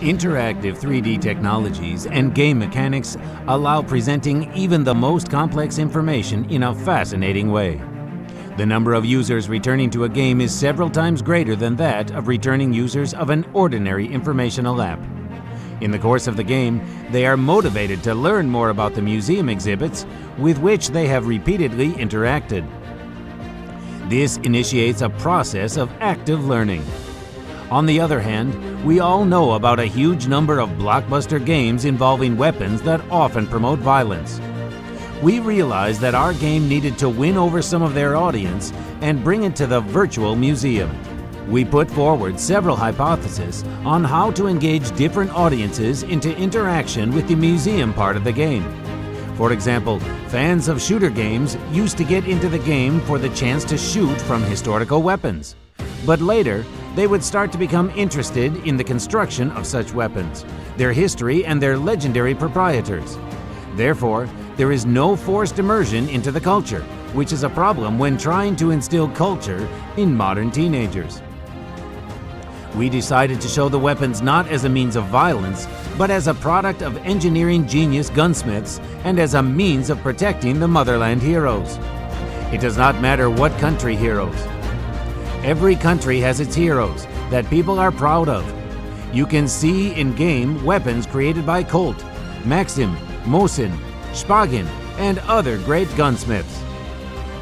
Interactive 3D technologies and game mechanics allow presenting even the most complex information in a fascinating way. The number of users returning to a game is several times greater than that of returning users of an ordinary informational app. In the course of the game, they are motivated to learn more about the museum exhibits with which they have repeatedly interacted. This initiates a process of active learning. On the other hand, we all know about a huge number of blockbuster games involving weapons that often promote violence. We realized that our game needed to win over some of their audience and bring it to the virtual museum. We put forward several hypotheses on how to engage different audiences into interaction with the museum part of the game. For example, fans of shooter games used to get into the game for the chance to shoot from historical weapons. But later, they would start to become interested in the construction of such weapons, their history, and their legendary proprietors. Therefore, there is no forced immersion into the culture, which is a problem when trying to instill culture in modern teenagers. We decided to show the weapons not as a means of violence, but as a product of engineering genius gunsmiths and as a means of protecting the motherland heroes. It does not matter what country heroes. Every country has its heroes that people are proud of. You can see in-game weapons created by Colt, Maxim, Mosin, Spagin, and other great gunsmiths.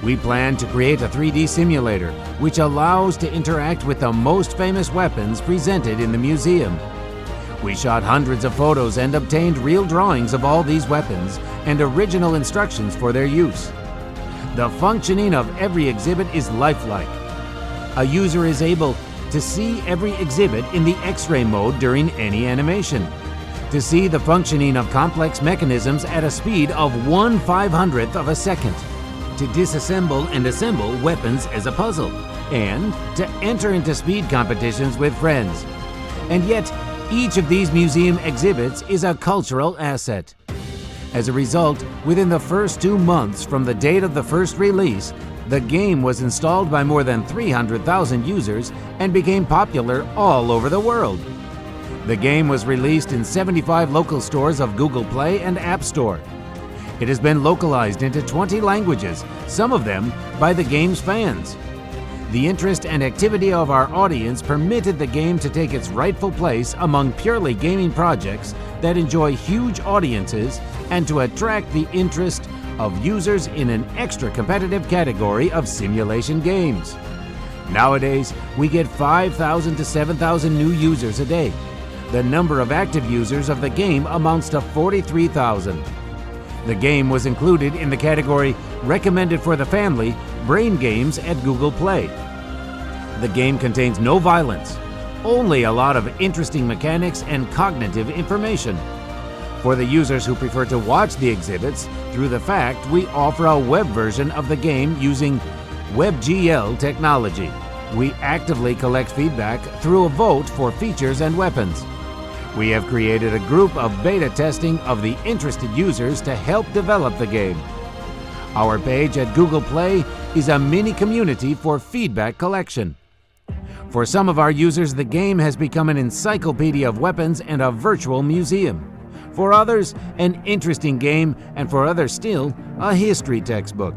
We plan to create a 3D simulator which allows to interact with the most famous weapons presented in the museum. We shot hundreds of photos and obtained real drawings of all these weapons and original instructions for their use. The functioning of every exhibit is lifelike. A user is able to see every exhibit in the X-ray mode during any animation, to see the functioning of complex mechanisms at a speed of 1/500th of a second, to disassemble and assemble weapons as a puzzle, and to enter into speed competitions with friends. And yet, each of these museum exhibits is a cultural asset. As a result, within the first 2 months from the date of the first release, the game was installed by more than 300,000 users and became popular all over the world. The game was released in 75 local stores of Google Play and App Store. It has been localized into 20 languages, some of them by the game's fans. The interest and activity of our audience permitted the game to take its rightful place among purely gaming projects that enjoy huge audiences and to attract the interest of users in an extra competitive category of simulation games. Nowadays, we get 5,000 to 7,000 new users a day. The number of active users of the game amounts to 43,000. The game was included in the category Recommended for the Family Brain Games at Google Play. The game contains no violence, only a lot of interesting mechanics and cognitive information. For the users who prefer to watch the exhibits, through the fact we offer a web version of the game using WebGL technology. We actively collect feedback through a vote for features and weapons. We have created a group of beta testing of the interested users to help develop the game. Our page at Google Play is a mini community for feedback collection. For some of our users, the game has become an encyclopedia of weapons and a virtual museum. For others, an interesting game, and for others still, a history textbook.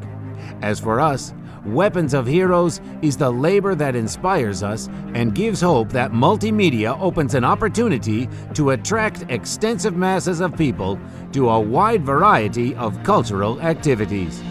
As for us, Weapons of Heroes is the labor that inspires us and gives hope that multimedia opens an opportunity to attract extensive masses of people to a wide variety of cultural activities.